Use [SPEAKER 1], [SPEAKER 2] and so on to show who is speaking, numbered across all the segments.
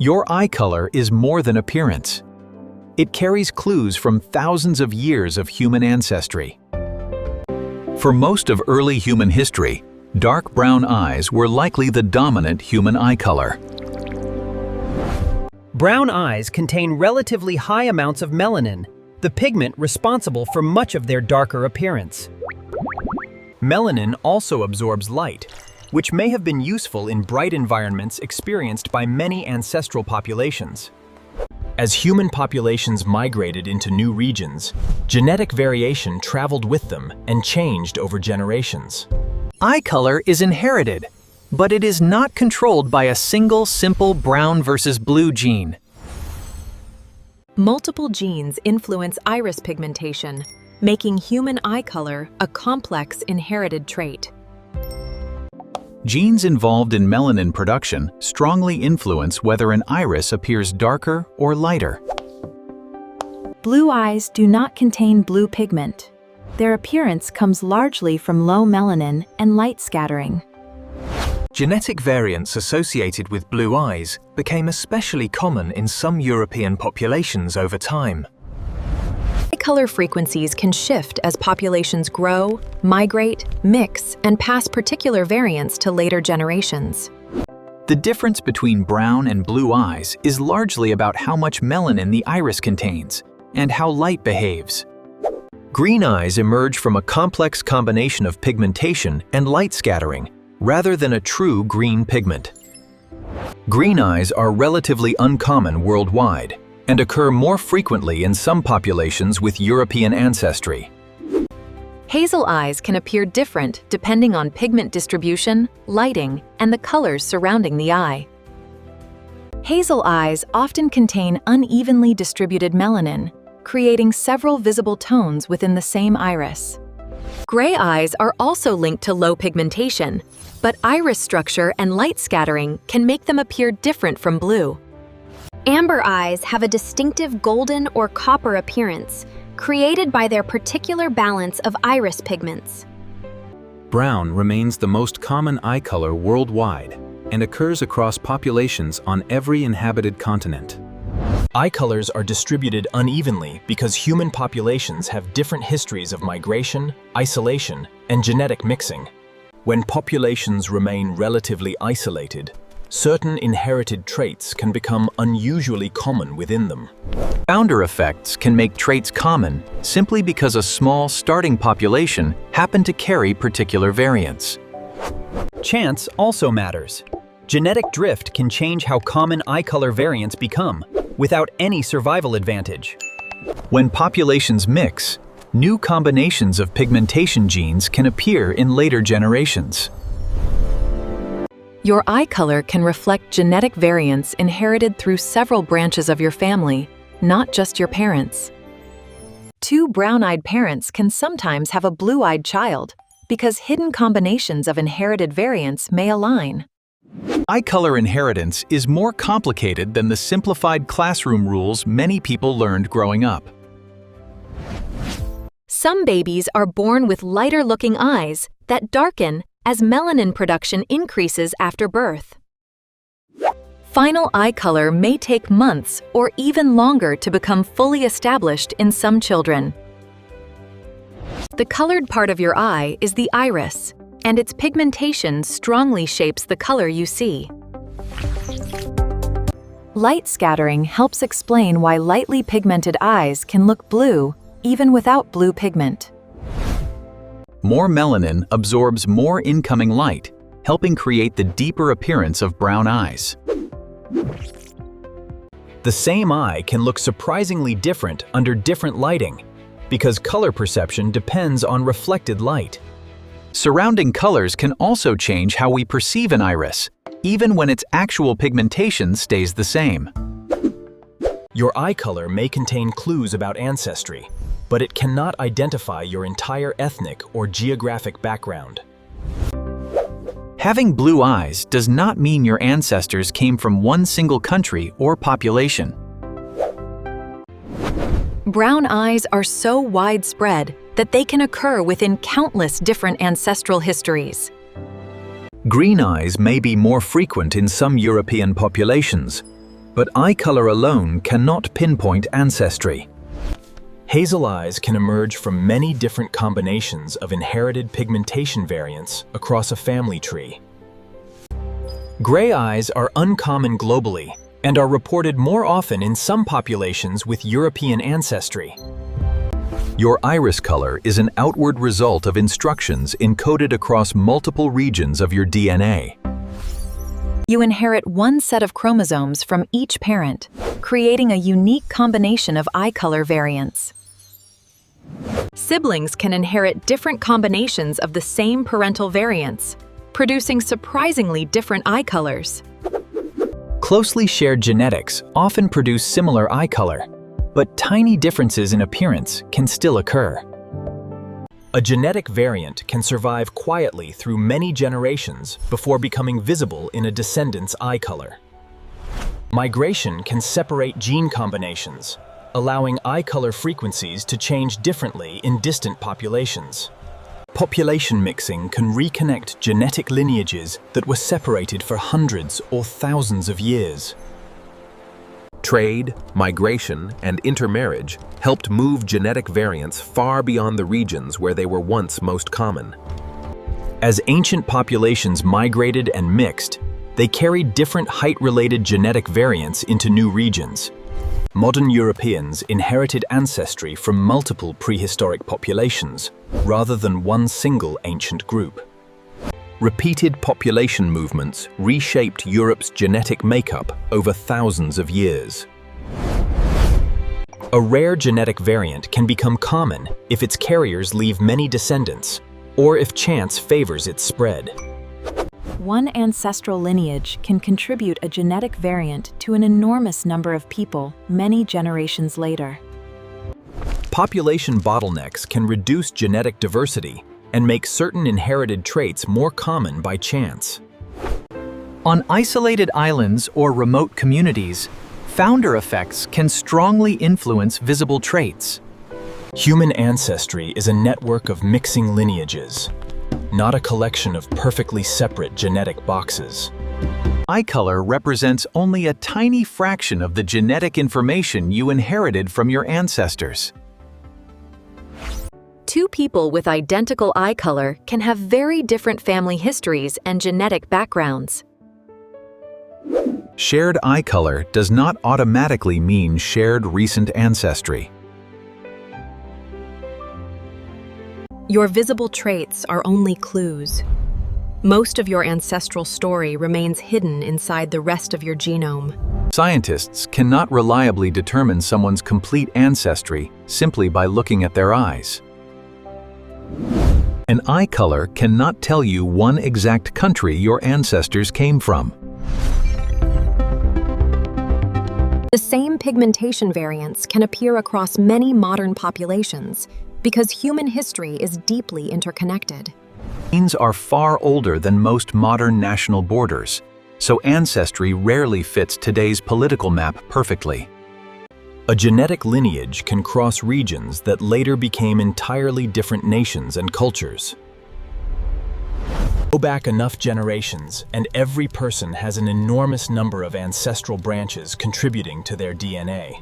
[SPEAKER 1] Your eye color is more than appearance. It carries clues from thousands of years of human ancestry. For most of early human history, dark brown eyes were likely the dominant human eye color.
[SPEAKER 2] Brown eyes contain relatively high amounts of melanin, the pigment responsible for much of their darker appearance. Melanin also absorbs light, which may have been useful in bright environments experienced by many ancestral populations. As human populations migrated into new regions, genetic variation traveled with them and changed over generations.
[SPEAKER 3] Eye color is inherited, but it is not controlled by a single simple brown versus blue gene.
[SPEAKER 4] Multiple genes influence iris pigmentation, making human eye color a complex inherited trait.
[SPEAKER 1] Genes involved in melanin production strongly influence whether an iris appears darker or lighter.
[SPEAKER 5] Blue eyes do not contain blue pigment. Their appearance comes largely from low melanin and light scattering.
[SPEAKER 3] Genetic variants associated with blue eyes became especially common in some European populations over time.
[SPEAKER 4] Eye color frequencies can shift as populations grow, migrate, mix, and pass particular variants to later generations.
[SPEAKER 1] The difference between brown and blue eyes is largely about how much melanin the iris contains and how light behaves. Green eyes emerge from a complex combination of pigmentation and light scattering, rather than a true green pigment. Green eyes are relatively uncommon worldwide and occur more frequently in some populations with European ancestry.
[SPEAKER 4] Hazel eyes can appear different depending on pigment distribution, lighting, and the colors surrounding the eye. Hazel eyes often contain unevenly distributed melanin, creating several visible tones within the same iris. Gray eyes are also linked to low pigmentation, but iris structure and light scattering can make them appear different from blue.
[SPEAKER 6] Amber eyes have a distinctive golden or copper appearance, created by their particular balance of iris pigments.
[SPEAKER 7] Brown remains the most common eye color worldwide and occurs across populations on every inhabited continent.
[SPEAKER 2] Eye colors are distributed unevenly because human populations have different histories of migration, isolation, and genetic mixing. When populations remain relatively isolated, certain inherited traits can become unusually common within them.
[SPEAKER 1] Founder effects can make traits common simply because a small starting population happened to carry particular variants.
[SPEAKER 2] Chance also matters. Genetic drift can change how common eye color variants become, without any survival advantage.
[SPEAKER 1] When populations mix, new combinations of pigmentation genes can appear in later generations.
[SPEAKER 4] Your eye color can reflect genetic variants inherited through several branches of your family, not just your parents. Two brown-eyed parents can sometimes have a blue-eyed child because hidden combinations of inherited variants may align.
[SPEAKER 1] Eye color inheritance is more complicated than the simplified classroom rules many people learned growing up.
[SPEAKER 4] Some babies are born with lighter-looking eyes that darken as melanin production increases after birth. Final eye color may take months or even longer to become fully established in some children. The colored part of your eye is the iris, and its pigmentation strongly shapes the color you see. Light scattering helps explain why lightly pigmented eyes can look blue even without blue pigment.
[SPEAKER 1] More melanin absorbs more incoming light, helping create the deeper appearance of brown eyes.
[SPEAKER 2] The same eye can look surprisingly different under different lighting, because color perception depends on reflected light.
[SPEAKER 1] Surrounding colors can also change how we perceive an iris, even when its actual pigmentation stays the same.
[SPEAKER 2] Your eye color may contain clues about ancestry, but it cannot identify your entire ethnic or geographic background.
[SPEAKER 1] Having blue eyes does not mean your ancestors came from one single country or population.
[SPEAKER 4] Brown eyes are so widespread that they can occur within countless different ancestral histories.
[SPEAKER 1] Green eyes may be more frequent in some European populations, But eye color alone cannot pinpoint ancestry.
[SPEAKER 2] Hazel eyes can emerge from many different combinations of inherited pigmentation variants across a family tree. Gray eyes are uncommon globally and are reported more often in some populations with European ancestry.
[SPEAKER 1] Your iris color is an outward result of instructions encoded across multiple regions of your DNA.
[SPEAKER 4] You inherit one set of chromosomes from each parent, creating a unique combination of eye color variants. Siblings can inherit different combinations of the same parental variants, producing surprisingly different eye colors.
[SPEAKER 2] Closely shared genetics often produce similar eye color, but tiny differences in appearance can still occur. A genetic variant can survive quietly through many generations before becoming visible in a descendant's eye color. Migration can separate gene combinations, allowing eye color frequencies to change differently in distant populations. Population mixing can reconnect genetic lineages that were separated for hundreds or thousands of years.
[SPEAKER 8] Trade, migration, and intermarriage helped move genetic variants far beyond the regions where they were once most common.
[SPEAKER 2] As ancient populations migrated and mixed, they carried different height-related genetic variants into new regions. Modern Europeans inherited ancestry from multiple prehistoric populations, rather than one single ancient group. Repeated population movements reshaped Europe's genetic makeup over thousands of years. A rare genetic variant can become common if its carriers leave many descendants, or if chance favors its spread.
[SPEAKER 5] One ancestral lineage can contribute a genetic variant to an enormous number of people many generations later.
[SPEAKER 2] Population bottlenecks can reduce genetic diversity and make certain inherited traits more common by chance.
[SPEAKER 1] On isolated islands or remote communities, founder effects can strongly influence visible traits.
[SPEAKER 2] Human ancestry is a network of mixing lineages, not a collection of perfectly separate genetic boxes.
[SPEAKER 1] Eye color represents only a tiny fraction of the genetic information you inherited from your ancestors.
[SPEAKER 4] Two people with identical eye color can have very different family histories and genetic backgrounds.
[SPEAKER 1] Shared eye color does not automatically mean shared recent ancestry.
[SPEAKER 4] Your visible traits are only clues. Most of your ancestral story remains hidden inside the rest of your genome.
[SPEAKER 1] Scientists cannot reliably determine someone's complete ancestry simply by looking at their eyes. An eye color cannot tell you one exact country your ancestors came from.
[SPEAKER 6] The same pigmentation variants can appear across many modern populations because human history is deeply interconnected.
[SPEAKER 1] Genes are far older than most modern national borders, so ancestry rarely fits today's political map perfectly.
[SPEAKER 2] A genetic lineage can cross regions that later became entirely different nations and cultures. Go back enough generations, and every person has an enormous number of ancestral branches contributing to their DNA.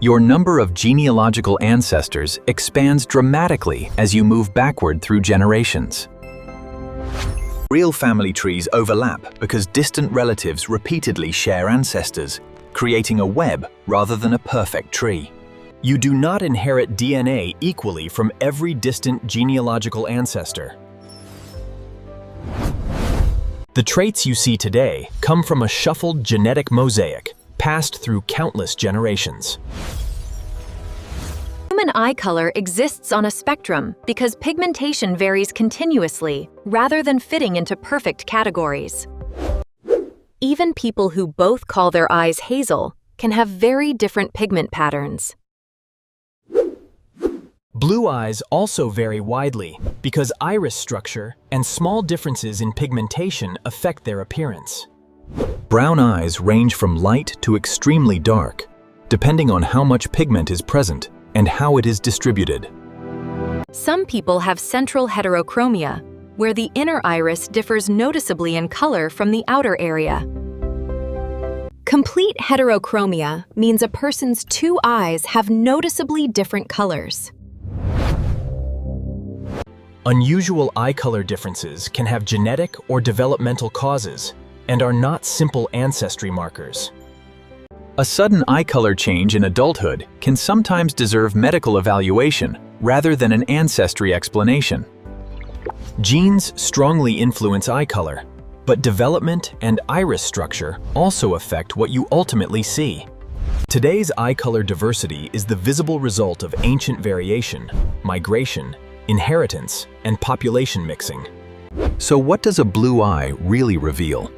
[SPEAKER 1] Your number of genealogical ancestors expands dramatically as you move backward through generations.
[SPEAKER 2] Real family trees overlap because distant relatives repeatedly share ancestors, creating a web rather than a perfect tree. You do not inherit DNA equally from every distant genealogical ancestor. The traits you see today come from a shuffled genetic mosaic passed through countless generations.
[SPEAKER 4] Human eye color exists on a spectrum because pigmentation varies continuously rather than fitting into perfect categories. Even people who both call their eyes hazel can have very different pigment patterns.
[SPEAKER 2] Blue eyes also vary widely because iris structure and small differences in pigmentation affect their appearance. Brown eyes range from light to extremely dark, depending on how much pigment is present and how it is distributed.
[SPEAKER 4] Some people have central heterochromia, where the inner iris differs noticeably in color from the outer area.
[SPEAKER 6] Complete heterochromia means a person's two eyes have noticeably different colors.
[SPEAKER 2] Unusual eye color differences can have genetic or developmental causes and are not simple ancestry markers.
[SPEAKER 1] A sudden eye color change in adulthood can sometimes deserve medical evaluation rather than an ancestry explanation.
[SPEAKER 2] Genes strongly influence eye color, but development and iris structure also affect what you ultimately see. Today's eye color diversity is the visible result of ancient variation, migration, inheritance, and population mixing.
[SPEAKER 1] So what does a blue eye really reveal?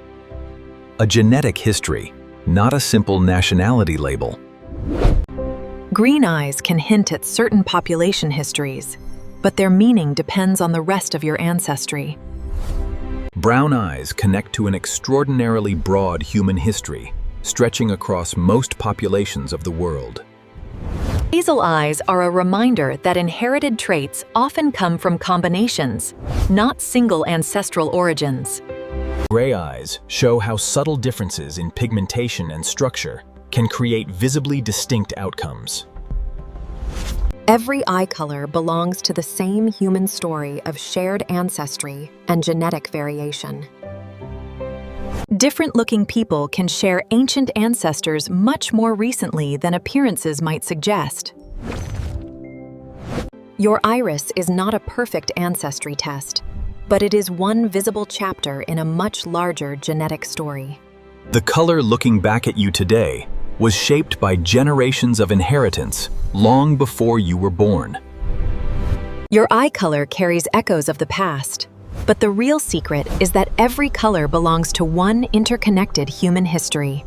[SPEAKER 1] A genetic history, not a simple nationality label.
[SPEAKER 4] Green eyes can hint at certain population histories, but their meaning depends on the rest of your ancestry.
[SPEAKER 8] Brown eyes connect to an extraordinarily broad human history, stretching across most populations of the world.
[SPEAKER 4] Hazel eyes are a reminder that inherited traits often come from combinations, not single ancestral origins.
[SPEAKER 2] Gray eyes show how subtle differences in pigmentation and structure can create visibly distinct outcomes.
[SPEAKER 6] Every eye color belongs to the same human story of shared ancestry and genetic variation.
[SPEAKER 4] Different-looking people can share ancient ancestors much more recently than appearances might suggest.
[SPEAKER 6] Your iris is not a perfect ancestry test, but it is one visible chapter in a much larger genetic story.
[SPEAKER 1] The color looking back at you today was shaped by generations of inheritance long before you were born.
[SPEAKER 4] Your eye color carries echoes of the past, but the real secret is that every color belongs to one interconnected human history.